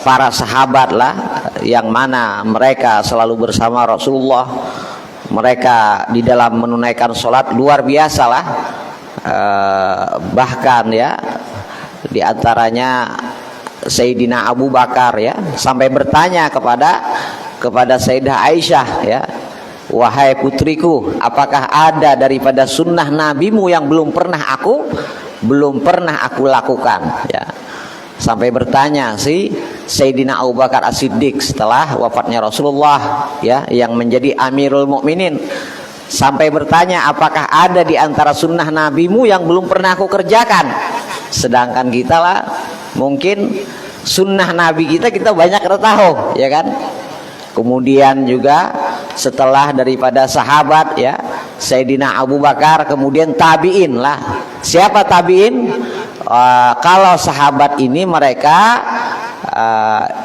para sahabat lah, yang mana mereka selalu bersama Rasulullah. Mereka di dalam menunaikan sholat luar biasa lah. Bahkan ya, di antaranya Sayyidina Abu Bakar ya sampai bertanya kepada Sayyidah Aisyah ya, wahai putriku, apakah ada daripada sunnah nabimu yang belum pernah aku lakukan ya. Sampai bertanya si Sayyidina Abu Bakar As-Siddiq setelah wafatnya Rasulullah ya, yang menjadi Amirul Mukminin, sampai bertanya, apakah ada di antara sunnah nabimu yang belum pernah aku kerjakan. Sedangkan kita lah mungkin sunnah nabi kita banyak tahu ya kan. Kemudian juga setelah daripada sahabat ya Sayyidina Abu Bakar, kemudian tabi'in lah. Siapa tabi'in? Kalau sahabat ini mereka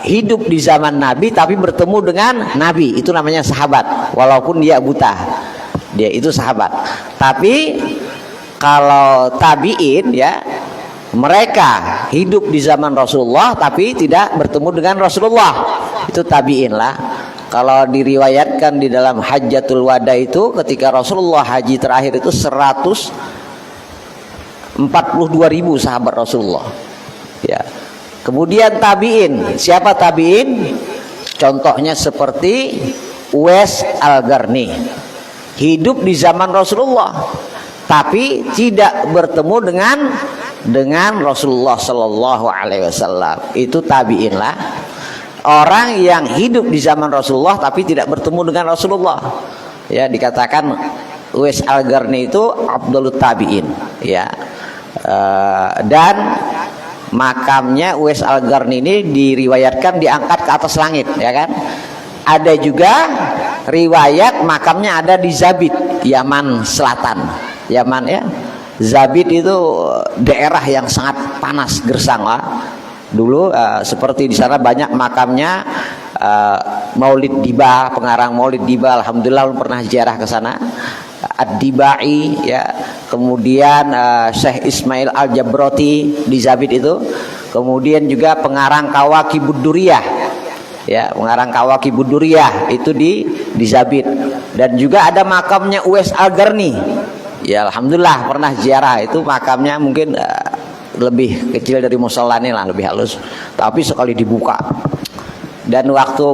hidup di zaman Nabi tapi bertemu dengan Nabi, itu namanya sahabat, walaupun dia buta, dia itu sahabat. Tapi kalau tabi'in ya, mereka hidup di zaman Rasulullah tapi tidak bertemu dengan Rasulullah, itu tabi'in lah. Kalau diriwayatkan di dalam Hajjatul Wada itu, ketika Rasulullah haji terakhir itu 142.000 sahabat Rasulullah ya. Kemudian tabi'in, siapa tabi'in? Contohnya seperti Uwais Al-Qarni, hidup di zaman Rasulullah tapi tidak bertemu dengan Rasulullah Sallallahu Alaihi Wasallam, itu tabi'in lah. Orang yang hidup di zaman Rasulullah tapi tidak bertemu dengan Rasulullah ya, dikatakan Uwais Al-Qarni itu Abdul Tabi'in ya. Dan makamnya Uwais Al-Qarni ini diriwayatkan diangkat ke atas langit ya kan. Ada juga riwayat makamnya ada di Zabid, Yaman Selatan, Yaman ya. Zabid itu daerah yang sangat panas gersang lah. Dulu seperti di sana banyak makamnya Maulid Diba, pengarang Maulid Diba, alhamdulillah pernah ziarah ke sana. Ad-Dibai ya, kemudian Syekh Ismail Al-Jabroti di Zabid itu, kemudian juga pengarang Kawakibud Duriyah ya, pengarang Kawakibud Duriyah itu di Zabid. Dan juga ada makamnya Uwais Al-Qarni ya, alhamdulillah pernah ziarah. Itu makamnya mungkin lebih kecil dari musola ini lah, lebih halus, tapi sekali dibuka. Dan waktu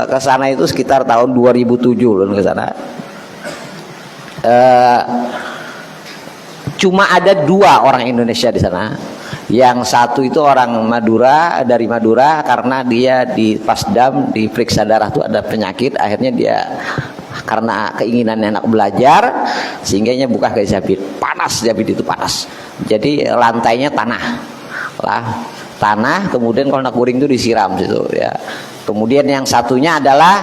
ke sana itu sekitar tahun 2007 ke sana. Cuma ada 2 orang Indonesia di sana. Yang satu itu orang Madura, dari Madura, karena dia di Pasdam diperiksa darah tuh ada penyakit, akhirnya dia karena keinginannya anak belajar sehingga buka ke Zabid. Panas, Zabid itu panas. Jadi lantainya tanah lah, tanah, kemudian kalau nak kuring itu disiram situ ya. Kemudian yang satunya adalah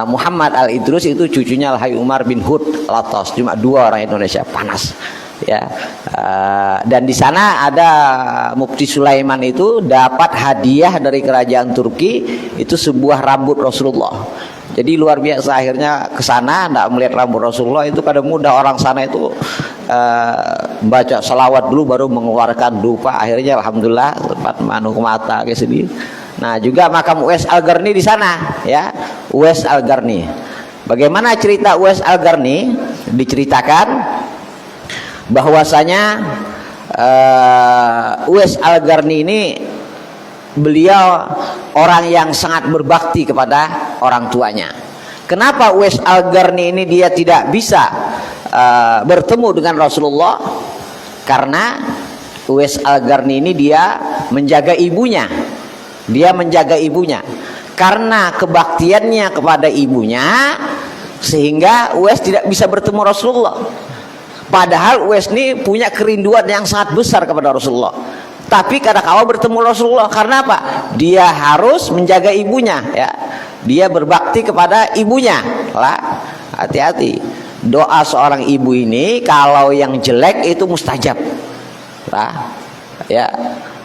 Muhammad Al-Idrus, itu cucunya Al-Hayy Umar bin Hud Latos. Cuma 2 orang Indonesia, panas ya. Dan di sana ada Mufti Sulaiman itu dapat hadiah dari kerajaan Turki, itu sebuah rambut Rasulullah. Jadi luar biasa, akhirnya ke sana enggak melihat rambut Rasulullah. Itu kadang mudah orang sana itu baca salawat dulu baru mengeluarkan dupa, akhirnya alhamdulillah tempat manuk mata ke sini. Nah, juga makam Uwais Al-Qarni di sana ya, Uwais Al-Qarni. Bagaimana cerita Uwais Al-Qarni? Diceritakan bahwasanya Uwais Al-Qarni ini beliau orang yang sangat berbakti kepada orang tuanya. Kenapa Uwais Al-Qarni ini dia tidak bisa bertemu dengan Rasulullah? Karena Uwais Al-Qarni ini dia menjaga ibunya. Dia menjaga ibunya. Karena kebaktiannya kepada ibunya sehingga Uwais tidak bisa bertemu Rasulullah. Padahal Uwais ini punya kerinduan yang sangat besar kepada Rasulullah. Tapi kadang-kala bertemu Rasulullah, karena apa? Dia harus menjaga ibunya ya. Dia berbakti kepada ibunya lah. Hati-hati, doa seorang ibu ini kalau yang jelek itu mustajab lah ya.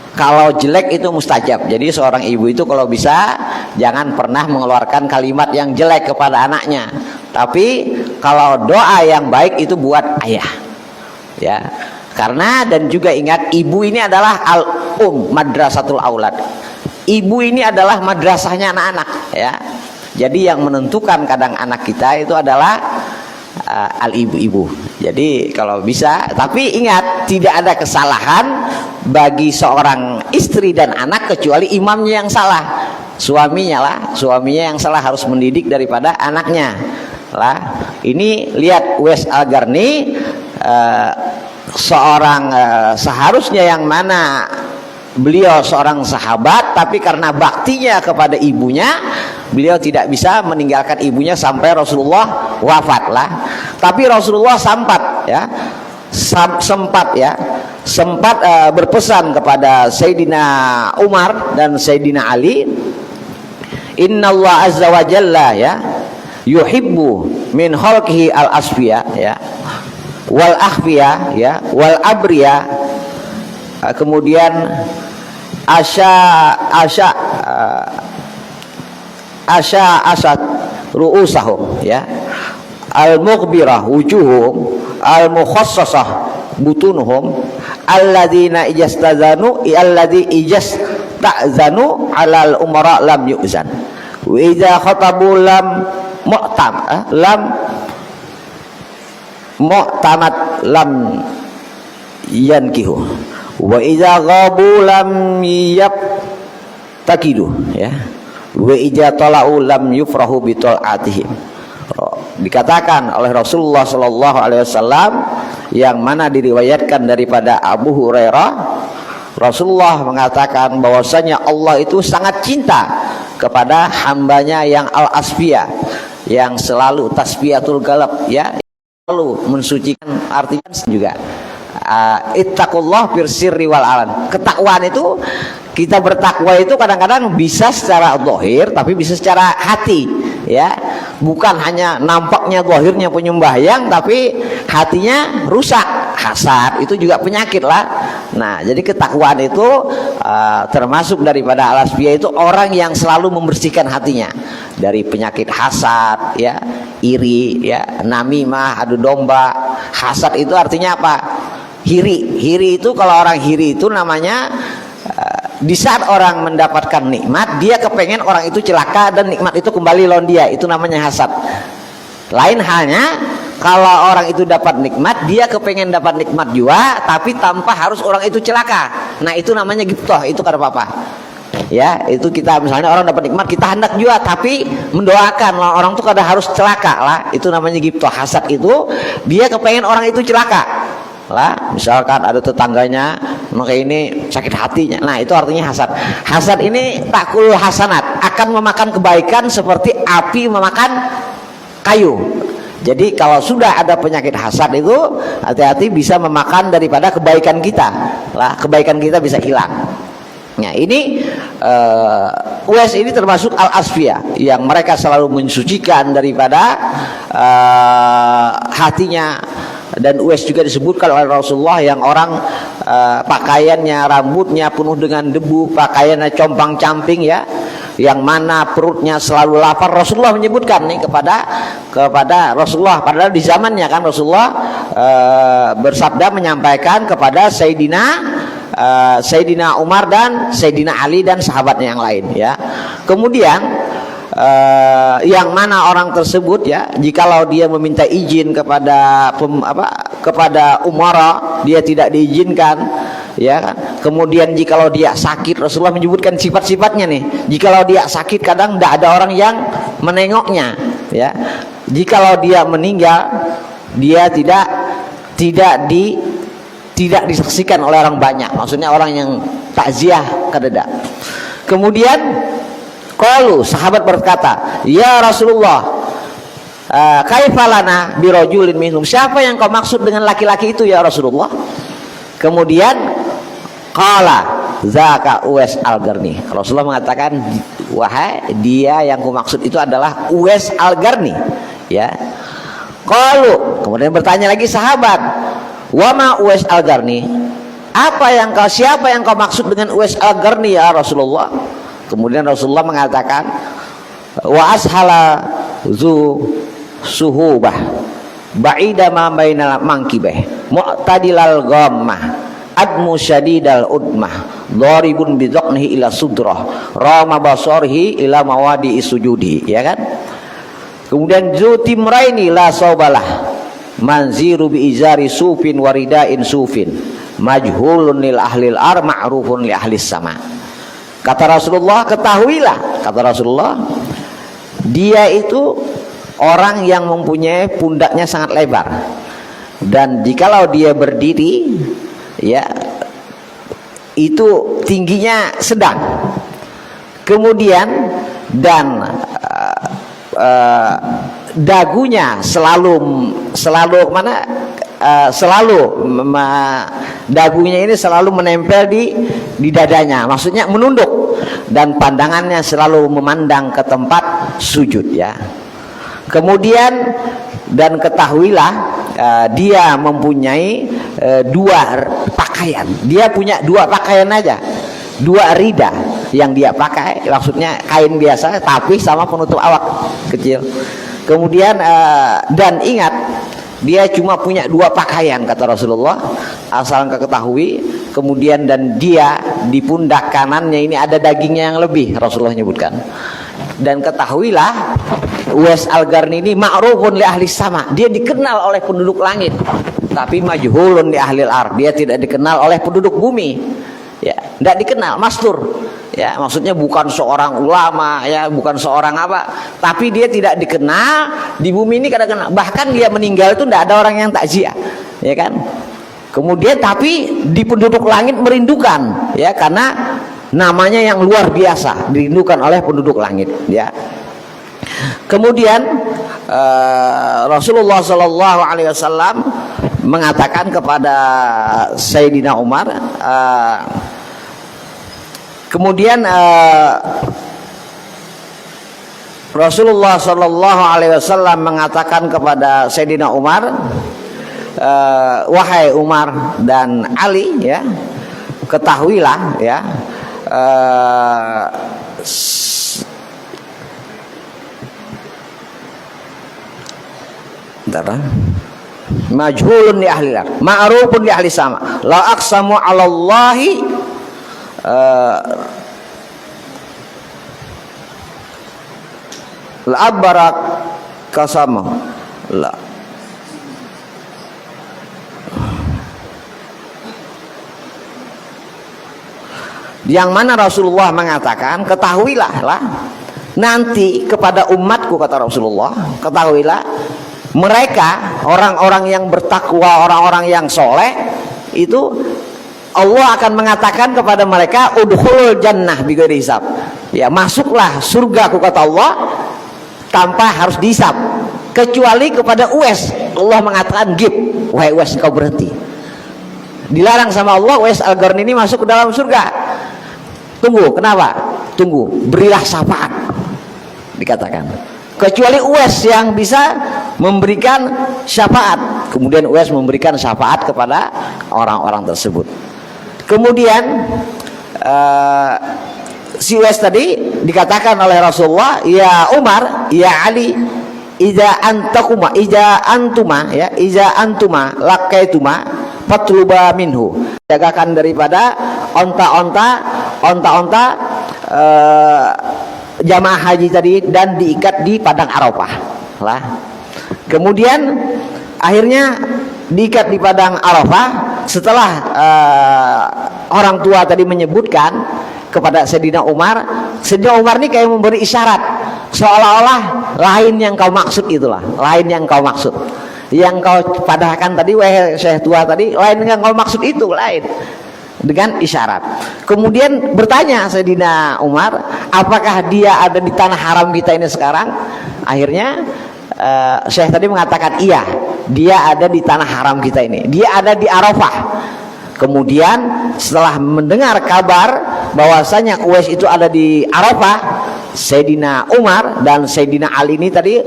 Kalau jelek itu mustajab. Jadi seorang ibu itu kalau bisa jangan pernah mengeluarkan kalimat yang jelek kepada anaknya. Tapi kalau doa yang baik itu buat ayah ya. Karena dan juga ingat, ibu ini adalah madrasatul aulad. Ibu ini adalah madrasahnya anak-anak, ya. Jadi yang menentukan kadang anak kita itu adalah al ibu-ibu. Jadi kalau bisa, tapi ingat tidak ada kesalahan bagi seorang istri dan anak kecuali imamnya yang salah. Suaminya yang salah, harus mendidik daripada anaknya lah. Ini lihat Uwais Al-Qarni, seorang seharusnya yang mana beliau seorang sahabat, tapi karena baktinya kepada ibunya, beliau tidak bisa meninggalkan ibunya sampai Rasulullah wafat lah. Tapi Rasulullah sempat berpesan kepada Sayyidina Umar dan Sayyidina Ali, Innallaha azza wa jalla yuhibbu min khalqihi al asfiya wal akhfiya wal abriya. Kemudian asad ru'usahum al mughbirah wujuhum al mukhassasah butunuhum alladzina ijastazanu ijastazanu alal umara lam yu'zan wa idza khatabu lam mu'tamad lam yankihu wa idza ghabu lam yabtakidu wa idza tala'u lam yufrahu bi tal'atihim. Dikatakan oleh Rasulullah sallallahu alaihi wasallam, yang mana diriwayatkan daripada Abu Hurairah, Rasulullah mengatakan bahwasanya Allah itu sangat cinta kepada hambanya yang al-asfiyah, yang selalu tasbihatul galab, selalu mensucikan. Artinya juga ittaqullah fir sirri wal alan. Ketakwaan itu, kita bertakwa itu kadang-kadang bisa secara zahir tapi bisa secara hati, bukan hanya nampaknya zahirnya penyembahyang tapi hatinya rusak, hasad, itu juga penyakit lah. Nah, jadi ketakwaan itu termasuk daripada al-asfiyah, itu orang yang selalu membersihkan hatinya dari penyakit hasad, iri, namimah, adu domba. Hasad itu artinya apa? Hiri itu, kalau orang hiri itu namanya di saat orang mendapatkan nikmat, dia kepengen orang itu celaka dan nikmat itu kembali lawan dia, itu namanya hasad. Lain halnya kalau orang itu dapat nikmat, dia kepengen dapat nikmat juga, tapi tanpa harus orang itu celaka. Nah, itu namanya ghibthah, itu kada apa-apa. Itu kita misalnya orang dapat nikmat, kita hendak juga tapi mendoakan orang itu kada harus celaka lah, itu namanya ghibthah. Hasad itu dia kepengen orang itu celaka lah, misalkan ada tetangganya maka ini sakit hatinya, nah itu artinya hasad. Hasad ini takul hasanat, akan memakan kebaikan seperti api memakan kayu. Jadi kalau sudah ada penyakit hasad itu, hati-hati bisa memakan daripada kebaikan kita lah, kebaikan kita bisa hilang. Nah, ini Uwais ini termasuk al-asfiyah, yang mereka selalu mensucikan daripada hatinya. Dan Uwais juga disebutkan oleh Rasulullah yang orang pakaiannya, rambutnya penuh dengan debu, pakaiannya compang-camping, yang mana perutnya selalu lapar. Rasulullah menyebutkan nih kepada Rasulullah, padahal di zamannya kan Rasulullah bersabda menyampaikan kepada Sayyidina Umar dan Sayyidina Ali dan sahabatnya yang lain, Kemudian yang mana orang tersebut jikalau dia meminta izin kepada umara, dia tidak diizinkan, Kemudian jikalau dia sakit, Rasulullah menyebutkan sifat-sifatnya nih. Jikalau dia sakit, kadang tidak ada orang yang menengoknya, Jikalau dia meninggal, dia tidak disaksikan oleh orang banyak, maksudnya orang yang takziah kadada. Kemudian qalu, sahabat berkata, ya Rasulullah, kaifalana birajulin minhum, siapa yang kau maksud dengan laki-laki itu ya Rasulullah? Kemudian qala zaka Uwais Al-Qarni, Rasulullah mengatakan, wahai, dia yang kau maksud itu adalah Uwais Al-Qarni, Qalu, kemudian bertanya lagi sahabat, wama Uwais Al-Qarni, siapa yang kau maksud dengan Uwais Al-Qarni ya Rasulullah? Kemudian Rasulullah mengatakan, wa ashala zu suhubah ba'ida ma bainal mankibah mu'tadilal ghammah admu syadidal udmah dharibun bidhaqnihi ila sudrah rama basarihi ila mawadi sujudi, ya kan. Kemudian zutimraini la saubalah manziru bi izari sufin waridain sufin majhulun lil ahlil ar ma'rufun li ahlis sama. Kata Rasulullah, ketahuilah, kata Rasulullah, dia itu orang yang mempunyai pundaknya sangat lebar, dan jikalau dia berdiri, ya, itu tingginya sedang. Kemudian dan dagunya selalu mana dagunya ini selalu menempel di dadanya, maksudnya menunduk, dan pandangannya selalu memandang ke tempat sujud, ya. Kemudian dan ketahuilah dia mempunyai dua pakaian. Dia punya dua pakaian aja, dua rida yang dia pakai, maksudnya kain biasa tapi sama penutup awak kecil. Kemudian dan ingat, dia cuma punya dua pakaian, kata Rasulullah, asal engkau ketahui. Kemudian dan dia di pundak kanannya ini ada dagingnya yang lebih, Rasulullah menyebutkan. Dan ketahuilah, Uwais Al-Qarni ini ma'rufun li ahli sama, dia dikenal oleh penduduk langit, tapi majhulun li ahli al-ard, dia tidak dikenal oleh penduduk bumi, ya, tidak dikenal, mastur, ya, maksudnya bukan seorang ulama, ya, bukan seorang apa, tapi dia tidak dikenal di bumi ini, kadang-kadang bahkan dia meninggal itu tidak ada orang yang takziah, ya kan. Kemudian tapi di penduduk langit merindukan, ya, karena namanya yang luar biasa, dirindukan oleh penduduk langit, ya. Kemudian Rasulullah Shallallahu Alaihi Wasallam mengatakan kepada Sayyidina Umar, kemudian Rasulullah Shallallahu Alaihi Wasallam mengatakan kepada Sayyidina Umar, wahai Umar dan Ali, ya, ketahuilah, ya, majhulun li ahli lar ma'rufun li ahli sama la aqsamu 'ala Allahi la abarak kasama la yang mana Rasulullah mengatakan, ketahuilah lah nanti kepada umatku, kata Rasulullah, ketahuilah mereka orang-orang yang bertakwa, orang-orang yang soleh itu Allah akan mengatakan kepada mereka udkhulul jannah bighairi hisab, ya, masuklah surga, kata Allah, tanpa harus dihisab, kecuali kepada Uwais Allah mengatakan gib, wahai Uwais engkau berhenti, dilarang sama Allah Uwais Al-Qarni ini masuk ke dalam surga. Tunggu, kenapa? Tunggu, berilah syafaat, dikatakan, kecuali Uwais yang bisa memberikan syafaat. Kemudian Uwais memberikan syafaat kepada orang-orang tersebut. Kemudian si Uwais tadi dikatakan oleh Rasulullah, ya Umar, ya Ali, iza antuma ya, iza antuma lakaituma fatluba minhu, jagakan daripada onta-onta jamaah haji tadi dan diikat di padang Arafah lah. Kemudian akhirnya diikat di padang Arafah setelah orang tua tadi menyebutkan kepada Sayyidina Umar. Sayyidina Umar ini kayak memberi isyarat seolah-olah lain yang kau maksud, itulah lain yang kau maksud, yang kau padahkan tadi wahai Syekh tua tadi, lain yang kau maksud itu lain, dengan isyarat. Kemudian bertanya Sayyidina Umar, apakah dia ada di tanah haram kita ini sekarang? Akhirnya Syekh tadi mengatakan iya, dia ada di tanah haram kita ini, dia ada di Arafah. Kemudian setelah mendengar kabar bahwasanya Uwais itu ada di Arafah, Sayyidina Umar dan Sayyidina Ali ini tadi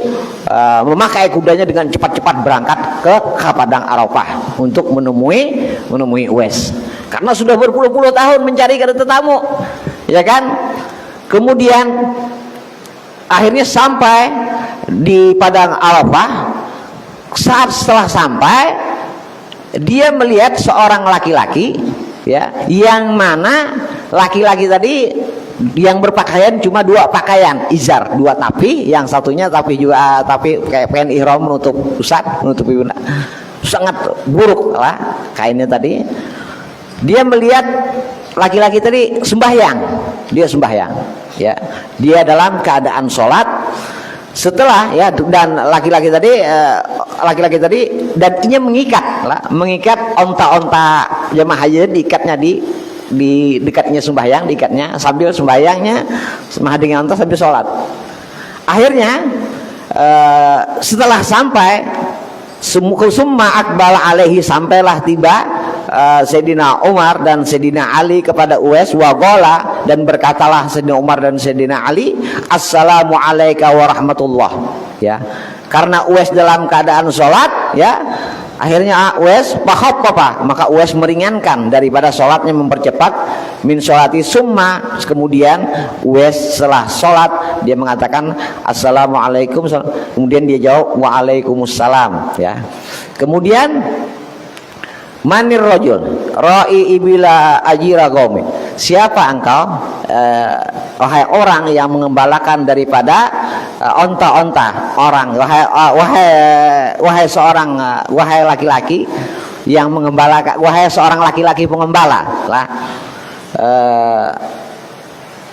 memakai kudanya dengan cepat-cepat berangkat ke padang Arafah untuk menemui Uwais, karena sudah berpuluh-puluh tahun mencari tetamu, ya kan. Kemudian akhirnya sampai di padang Arafah. Saat setelah sampai, dia melihat seorang laki-laki, ya, yang mana laki-laki tadi yang berpakaian cuma 2 pakaian, izar, 2 tapi, yang satunya tapi juga tapi kayak pakaian ihram menutup pusat, menutupi pundak. Sangat buruk lah kainnya tadi. Dia melihat laki-laki tadi sembahyang, dia sembahyang, ya. Dia dalam keadaan sholat. Setelah ya, dan laki-laki tadi dan ini mengikat onta-onta jemaah haji, diikatnya di dekatnya sembahyang, diikatnya sambil sembahyangnya sama dengan onta sambil sholat. Akhirnya setelah sampai summa akbala alaihi, sampailah tiba Sayyidina Umar dan Sayyidina Ali kepada Uwais, wagola, dan berkatalah Sayyidina Umar dan Sayyidina Ali, assalamu alaika warahmatullah, ya. Karena Uwais dalam keadaan sholat, ya, akhirnya Uwais pakhaffafa, maka Uwais meringankan daripada sholatnya, mempercepat min sholati summa, kemudian Uwais setelah sholat dia mengatakan assalamualaikum, kemudian dia jawab waalaikumsalam, ya. Kemudian manir rojul ra'i ibila ajira qaumi, siapa engkau wahai orang yang mengembalakan daripada onta-onta orang, wahai seorang wahai laki-laki yang mengembalakan, wahai seorang laki-laki pengembala lah,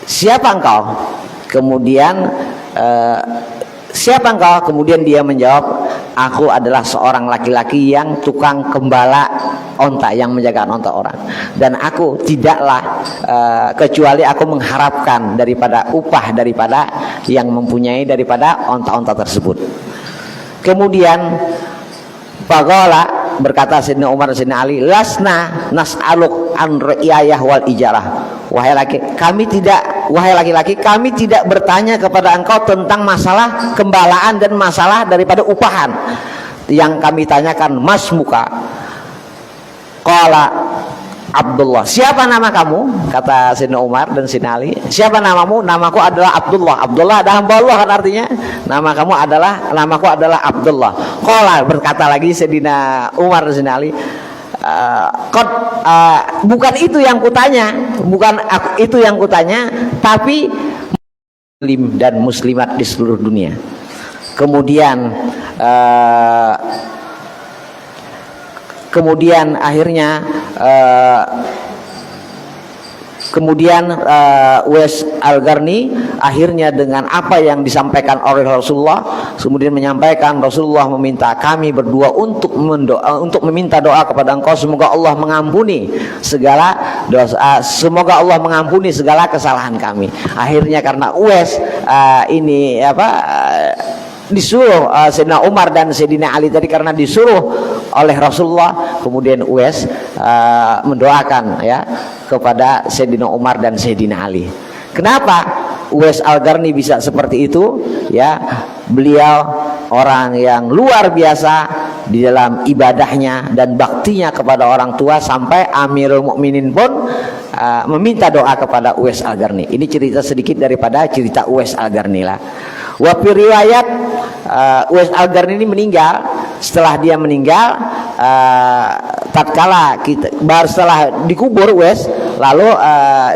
siapa engkau? Kemudian siapa engkau? Kemudian dia menjawab, aku adalah seorang laki-laki yang tukang gembala onta, yang menjaga onta orang, dan aku tidaklah kecuali aku mengharapkan daripada upah daripada yang mempunyai daripada onta-onta tersebut. Kemudian faqala, berkata Sayyidina Umar dan Sayyidina Ali, lasna nas'aluk an ri'ayah wal ijarah, wahai laki-laki, kami tidak bertanya kepada engkau tentang masalah gembalaan dan masalah daripada upahan. Yang kami tanyakan masmuka. Qala Abdullah, siapa nama kamu? Kata Sayyidina Umar dan Sayyidina Ali, siapa namamu? Namaku adalah Abdullah. Abdullah adalah hamba Allah, kan artinya namaku adalah Abdullah. Qala, berkata lagi Sayyidina Umar dan Sayyidina Ali, bukan itu yang kutanya, tapi muslim dan muslimat di seluruh dunia. Kemudian akhirnya Uwais Al-Qarni akhirnya dengan apa yang disampaikan oleh Rasulullah, kemudian menyampaikan, Rasulullah meminta kami berdua untuk meminta doa kepada engkau, semoga Allah mengampuni segala dosa, semoga Allah mengampuni segala kesalahan kami. Akhirnya karena Uwais disuruh Sayyidina Umar dan Sayyidina Ali tadi, karena disuruh oleh Rasulullah, kemudian Uwais mendoakan ya kepada Sayyidina Umar dan Sayyidina Ali. Kenapa Uwais Al-Qarni bisa seperti itu? Ya, beliau orang yang luar biasa di dalam ibadahnya dan baktinya kepada orang tua, sampai Amirul Mukminin pun meminta doa kepada Uwais Al-Qarni. Ini cerita sedikit daripada cerita Uwais Al-Qarni lah. Wa fi riwayat Uwais Al-Qarni ini meninggal. Setelah dia meninggal, tatkala setelah dikubur Uwais, lalu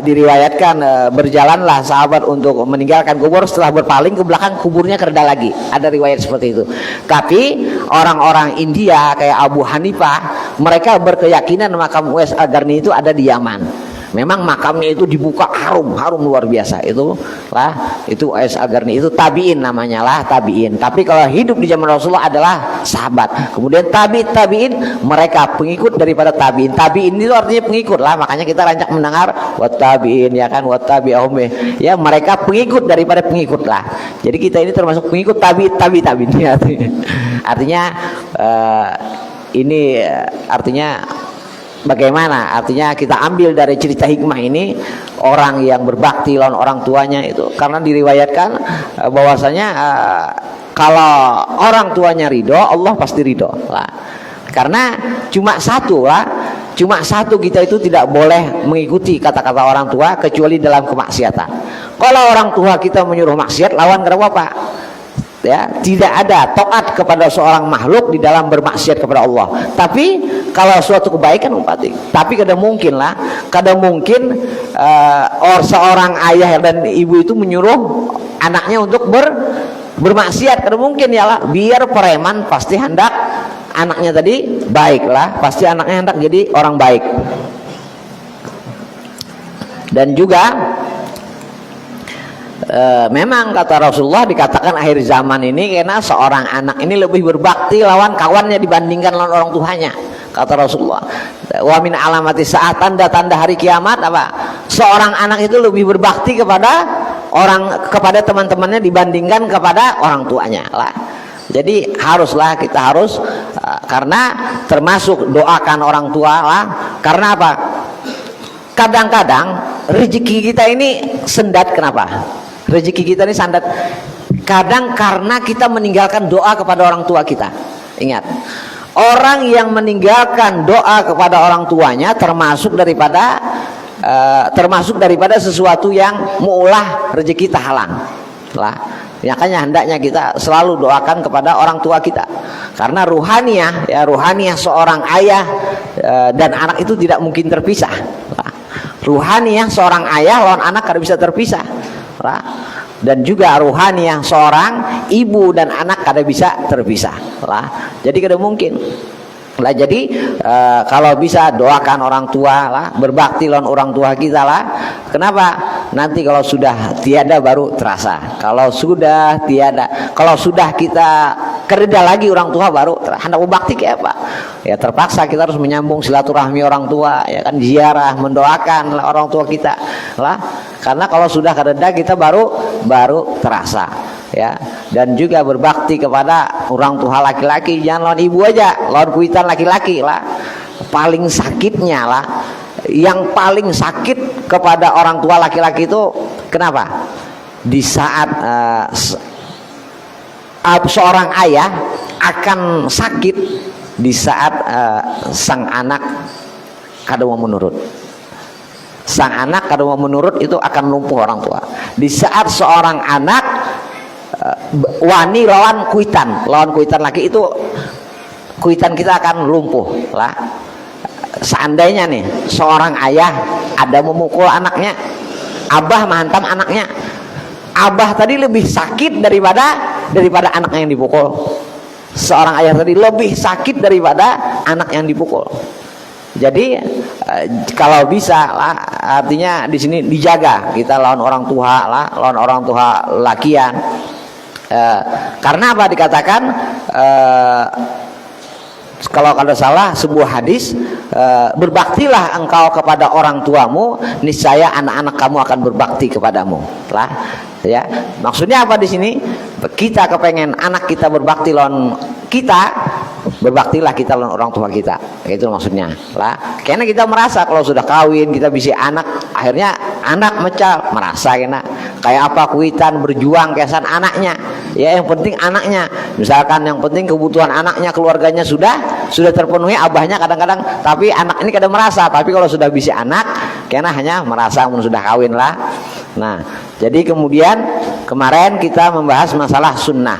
diriwayatkan berjalanlah sahabat untuk meninggalkan kubur, setelah berpaling ke belakang kuburnya kereda lagi. Ada riwayat seperti itu. Tapi orang-orang India kayak Abu Hanifah, mereka berkeyakinan makam Uwais Al-Qarni itu ada di Yaman. Memang makamnya itu dibuka harum luar biasa. Itu Uwais Al-Qarni itu tabiin namanya lah, tabiin. Tapi kalau hidup di zaman Rasulullah adalah sahabat. Kemudian tabiin mereka pengikut daripada tabiin. Tabiin itu artinya pengikut lah. Makanya kita rancak mendengar wat tabiin, ya kan, wat tabi'ahum, ya, mereka pengikut daripada pengikut lah. Jadi kita ini termasuk pengikut tabiin. Artinya ini artinya bagaimana? Artinya kita ambil dari cerita hikmah ini, orang yang berbakti lawan orang tuanya itu, karena diriwayatkan bahwasanya kalau orang tuanya ridho, Allah pasti ridho lah. Karena cuma satu kita itu tidak boleh mengikuti kata-kata orang tua kecuali dalam kemaksiatan. Kalau orang tua kita menyuruh maksiat, lawan karena apa? ya, tidak ada taat kepada seorang makhluk di dalam bermaksiat kepada Allah. Tapi kalau suatu kebaikan pasti. Tapi kadang mungkin seorang ayah dan ibu itu menyuruh anaknya untuk bermaksiat. Kadang mungkin ya lah, biar preman pasti hendak anaknya tadi baik lah, pasti anaknya hendak jadi orang baik. Dan juga memang kata Rasulullah dikatakan akhir zaman ini karena seorang anak ini lebih berbakti lawan kawannya dibandingkan lawan orang tuanya, kata Rasulullah. Wa min alamati saat, tanda-tanda hari kiamat apa? Seorang anak itu lebih berbakti kepada teman-temannya dibandingkan kepada orang tuanya lah. Jadi kita harus karena termasuk doakan orang tua lah. Karena apa? Kadang-kadang rezeki kita ini sendat. Kenapa? Rezeki kita ini sandat kadang karena kita meninggalkan doa kepada orang tua kita. Ingat, orang yang meninggalkan doa kepada orang tuanya termasuk daripada sesuatu yang mengulah rezeki kita halang lah. Makanya hendaknya kita selalu doakan kepada orang tua kita, karena ruhaniyah seorang ayah dan anak itu tidak mungkin terpisah lah. Ruhaniyah seorang ayah lawan anak kada bisa terpisah lah. Dan juga ruhaniyah seorang ibu dan anak kada bisa terpisah lah. Jadi kada mungkin lah. Jadi kalau bisa doakan orang tua lah, berbakti lawan orang tua kita lah. Kenapa? Nanti kalau sudah tiada baru terasa. Kalau sudah kita kerja lagi orang tua baru hendak berbakti kayak apa? Ya terpaksa kita harus menyambung silaturahmi orang tua, ya kan, ziarah, mendoakan orang tua kita lah. Karena kalau sudah kerja kita baru terasa. Ya, dan juga berbakti kepada orang tua laki-laki, jangan lawan ibu aja, lawan kuitan laki-laki lah. Paling sakitnya lah, yang paling sakit kepada orang tua laki-laki itu kenapa? Di saat seorang ayah akan sakit di saat sang anak kada mau menurut. Sang anak kada mau menurut itu akan lumpuh orang tua. Di saat seorang anak wani lawan kuitan laki itu, kuitan kita akan lumpuh lah. Seandainya nih seorang ayah ada memukul anaknya, abah menghantam anaknya, abah tadi lebih sakit daripada anak yang dipukul. Seorang ayah tadi lebih sakit daripada anak yang dipukul. Jadi kalau bisa lah, artinya di sini dijaga kita lawan orang tua lah, lawan orang tua lakian. Karena apa dikatakan kalau kada salah sebuah hadis, berbaktilah engkau kepada orang tuamu, niscaya anak-anak kamu akan berbakti kepadamu lah. Ya, maksudnya apa di sini? Kita kepengen anak kita berbakti lawan kita, berbaktilah kita lawan orang tua kita. Itu maksudnya lah. Karena kita merasa kalau sudah kawin kita bisa anak, akhirnya anak merasa kayak apa kuitan berjuang kesan anaknya. Ya, yang penting anaknya. Misalkan yang penting kebutuhan anaknya, keluarganya sudah terpenuhi, abahnya kadang-kadang, tapi anak ini kadang merasa. Tapi kalau sudah bisa anak, karena hanya merasa sudah kawin lah. Nah, jadi kemudian kemarin kita membahas masalah sunnah.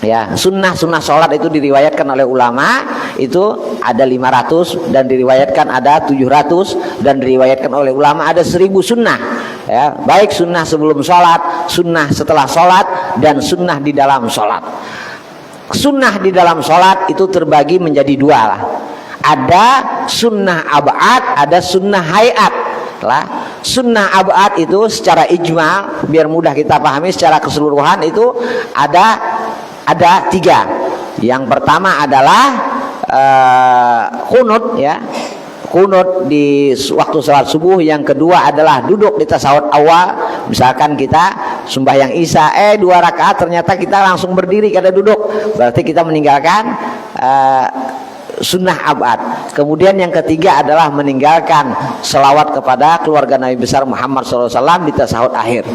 Ya, sunnah sholat itu diriwayatkan oleh ulama itu ada 500 dan diriwayatkan ada 700 dan diriwayatkan oleh ulama ada 1000 sunnah. Ya, baik sunnah sebelum sholat, sunnah setelah sholat, dan sunnah di dalam sholat. Sunnah di dalam sholat itu terbagi menjadi dua lah. Ada sunnah ab'ad, ada sunnah hayat lah. Sunnah ab'ad itu secara ijma, biar mudah kita pahami secara keseluruhan, itu ada 3. Yang pertama adalah qunut, ya, qunut di waktu salat subuh. Yang kedua adalah duduk di tasawuf awal. Misalkan kita sembahyang isya 2 rakaat ternyata kita langsung berdiri kada duduk, berarti kita meninggalkan sunnah abad. Kemudian yang ketiga adalah meninggalkan selawat kepada keluarga Nabi besar Muhammad SAW di tasawuf akhir.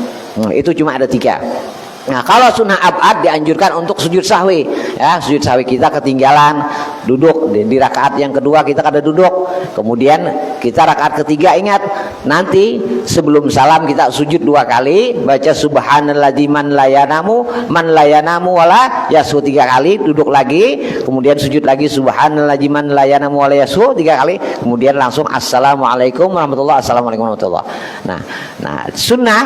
Itu cuma ada 3. Nah, kalau sunnah abad dianjurkan untuk sujud sahwi, ya, sujud sahwi kita ketinggalan duduk di rakaat yang kedua kita kada duduk, Kemudian kita rakaat ketiga ingat nanti sebelum salam kita sujud 2 kali, baca subhanalladzi man layanamu wala yasu 3 kali, duduk lagi, kemudian sujud lagi subhanalladzi man layanamu wala yasu 3 kali, kemudian langsung assalamualaikum warahmatullahi wabarakatuh. Nah, sunnah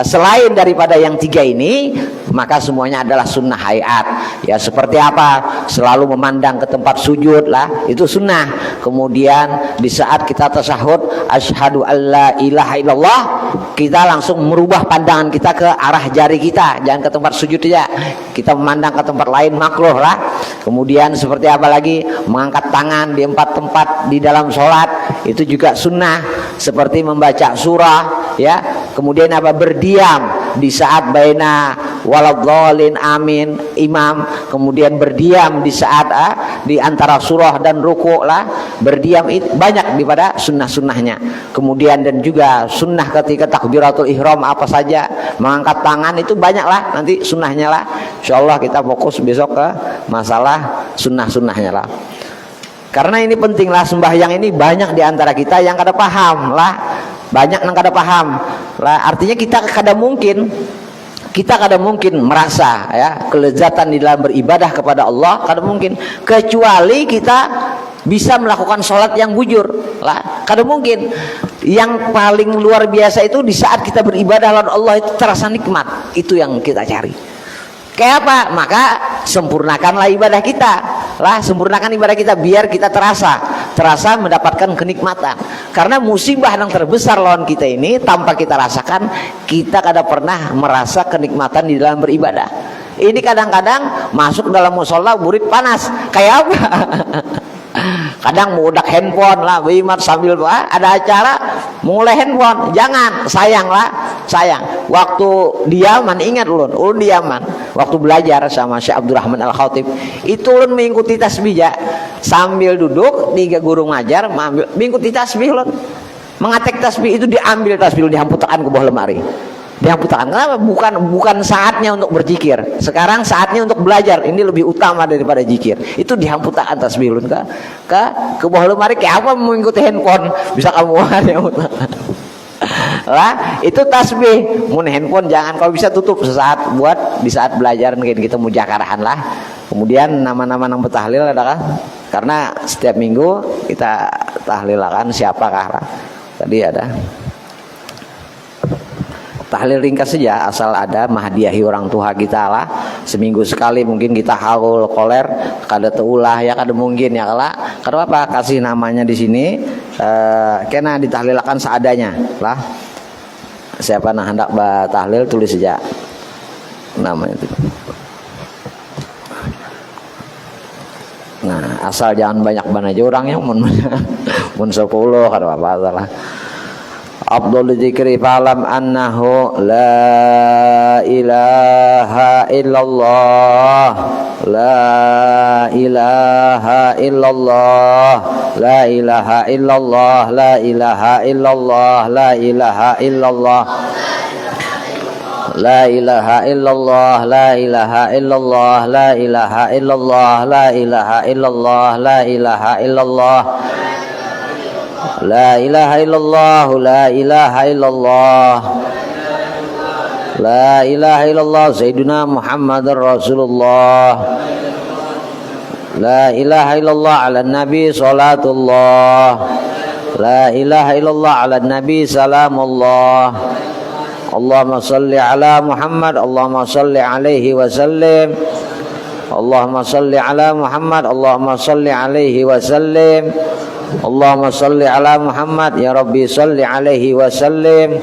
selain daripada yang 3 ini, maka semuanya adalah sunnah hayat. Ya seperti apa? Selalu memandang ke tempat sujud lah, itu sunnah. Kemudian di saat kita tasyahud asyhadu alla ilaha illallah, kita langsung merubah pandangan kita ke arah jari kita, jangan ke tempat sujud saja. Kita memandang ke tempat lain makruh lah. Kemudian seperti apa lagi? Mengangkat tangan di 4 tempat di dalam sholat, itu juga sunnah. Seperti membaca surah, ya. Kemudian apa? Berdiam di saat baina waladhdallin amin imam, kemudian berdiam di saat di antara surah dan ruku lah, berdiam itu banyak daripada sunnah-sunnahnya. Kemudian dan juga sunnah ketika takbiratul ihram apa saja, mengangkat tangan itu banyak lah nanti sunnahnya lah. Insyaallah kita fokus besok ke masalah sunnah-sunnahnya lah. Karena ini penting lah, sembahyang ini banyak di antara kita yang kada paham lah, banyak yang kada paham lah. Artinya kita kada mungkin merasa ya kelezatan di dalam beribadah kepada Allah, kada mungkin kecuali kita bisa melakukan sholat yang bujur lah, kada mungkin. Yang paling luar biasa itu di saat kita beribadah lawan Allah itu terasa nikmat, itu yang kita cari. Kayak apa? Maka sempurnakanlah ibadah kita lah, sempurnakan ibadah kita biar kita terasa mendapatkan kenikmatan. Karena musibah yang terbesar lawan kita ini tanpa kita rasakan, kita kada pernah merasa kenikmatan di dalam beribadah. Ini kadang-kadang masuk dalam musola burit panas, kayak apa? Kadang mau udak handphone lah, bimat sambil ada acara mulai handphone, jangan, sayang. Waktu diaman ingat ulun diaman. Waktu belajar sama Syekh Abdurrahman Al-Khatib, itu ulun mengikuti tasbih ya, sambil duduk 3 guru ngajar, mengikuti tasbih ulun, mengatek tasbih itu diambil tasbih dihamputakan ke bawah lemari. Dihamputakan. Kenapa? Bukan saatnya untuk berzikir. Sekarang saatnya untuk belajar. Ini lebih utama daripada zikir. Itu dihamputakan tasbih ulun ke bawah lemari. Kayak apa mengikuti handphone? Bisa kamu dihamputakan. Lah, itu tasbih. Mun handphone jangan, kalau bisa tutup sesaat buat di saat belajar mungkin kita mujakarahan lah. Kemudian nama-nama nang betahlil ada kan? Karena setiap minggu kita tahlilakan siapakah lah. Tadi ada tahlil ringkas saja, asal ada mahdiahi orang tua kita lah. Seminggu sekali mungkin kita haul koler, kada teulah ya, kada mungkin ya kala. Kada apa kasih namanya di sini, kena ditahlilakan seadanya lah. Siapa nak hendak tahlil tulis saja namanya itu. Nah, asal jangan banyak aja orangnya, mun 10 kada apa salah. Abdul dzikri fa'lam annahu la ilaha illallah, la ilaha illallah, la ilaha illallah, la ilaha illallah, la ilaha illallah, la ilaha illallah, la ilaha illallah, la ilaha illallah, la ilaha illallah, la ilaha illallah, la ilaha illallah, la ilaha illallah, la ilaha illallah Sayyiduna Muhammadur Rasulullah, la ilaha illallah ala nabi salatullah, la ilaha illallah ala nabi salamullah. Allahumma salli ala Muhammad, Allahumma salli alaihi wa sallim, Allahumma salli ala Muhammad, Allahumma salli alaihi wa sallim, Allahumma salli ala Muhammad ya Rabbi salli alaihi wa sallim.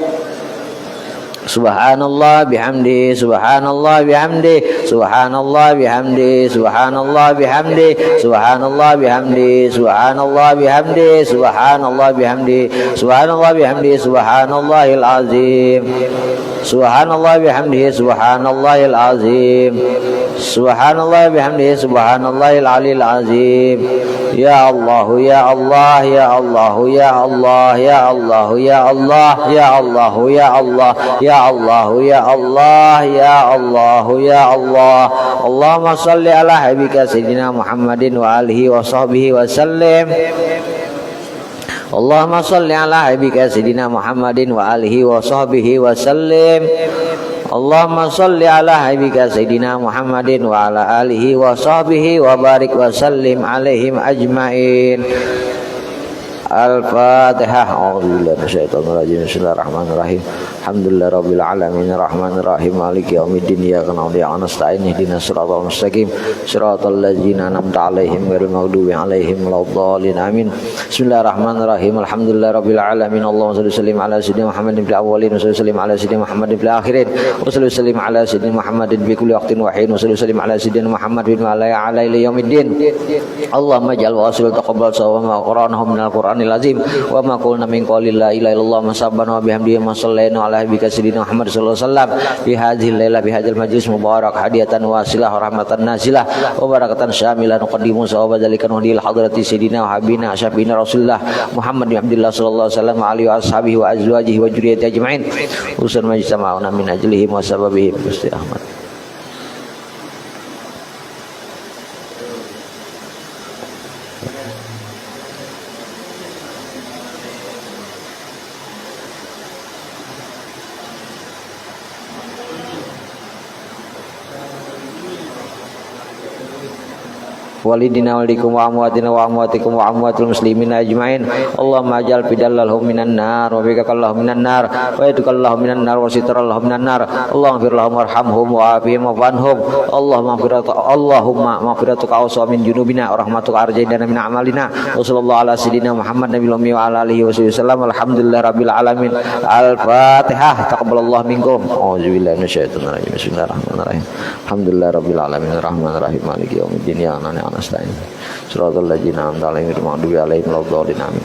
Subhanallah bihamdi, subhanallah bihamdi, subhanallah bihamdi, subhanallah bihamdi, subhanallah bihamdi, subhanallah bihamdi, subhanallah bihamdi, subhanallah bihamdi, subhanallahil azim, subhanallah bihamdi, subhanallahil azim, subhanallah bihamdi, subhanallahil alil azim. Ya Allah, ya Allah, ya Allah, ya Allah, ya Allah, ya Allah, ya Allah, ya Allah, ya Allah, ya Allah, ya Allah, ya Allah. Allahumma salli ala habibika sayyidina Muhammadin wa alihi wa sahbihi wa sallim. Allahumma shalli ala habibika sayyidina Muhammadin wa alihi wa sahbihi wa sallim. Allahumma shalli ala habibika sayyidina Muhammadin wa ala alihi wa sahbihi wa barik wa sallim alaihim ajmain. Al-Fatihah. A'udzubillahi minasyaitonir rajim. Bismillahirrahmanirrahim. Alhamdulillahirabbil alamin arrahmanir rahim maliki yaumiddin iyyaka na'budu wa iyyaka nasta'in ihdinas siratal mustaqim siratal ladzina an'amta 'alaihim ghairil maghdubi 'alaihim waladdallin amin. Bismillahirrahmanirrahim. Alhamdulillahirabbil alamin. Allahumma shalli wa sallim ala sayyidina Muhammadin fil awwalin wa sallim ala sayyidina Muhammadin fil akhirin wa sallim ala sayyidina Muhammadin fi kulli waqtin wa hin wa sallim ala sayyidina Muhammadin wa ala alihi yaumiddin. Allahumma ij'al wasil taqabbal sawama qur'anahu minal qur'an lazim wa ma qulna min qawli la ilaha illallah masabbana wa bihamdihi ma sallaina ala habibika sayyidina Muhammad sallallahu alaihi wasallam bi hadhil laila bi hadzal majlis mubarak hadiyatan wasilah rahmatan nazilah wa barakatan syamilah nuqaddimu sawaba dzalikan wa dil hadrati sayyidina wa habibina syafina rasulullah Muhammad bin Abdullah sallallahu alaihi wasallam alihi wa ashabihi wa azwajihi wa dzurriyyatihi ajmain usul majtama'una min ajlihi wa sababihi Gusti Ahmad. Walidina walikum wa amwatina wa amwatikum wa amwatul muslimin ajmain. Allahumma ajal bidallahum minan nar wa bikallahum minan nar wa yadukallahum minan nar wa sitrallahum minan nar. Allahumma firlahum warhamhum wa afihim wa anhum. Allahumma maghfiratuka awsa min junubina wa rahmatuka arjaidana min amalina. Wa sallallahu ala sayyidina Muhammad nabiyil ummi wa ala alihi wa sallam. Alhamdulillah rabbil alamin. Al-Fatihah. Taqabbalallahu minkum. A'udzubillahi minasyaitonir rajim. Bismillahirrahmanirrahim. Alhamdulillah rabbil alamin arrahmanir rahim maliki yaumiddin ya nasta'in. Suratul ladzina an'amta 'alaihim ghairil maghdubi 'alaihim waladdallin amin.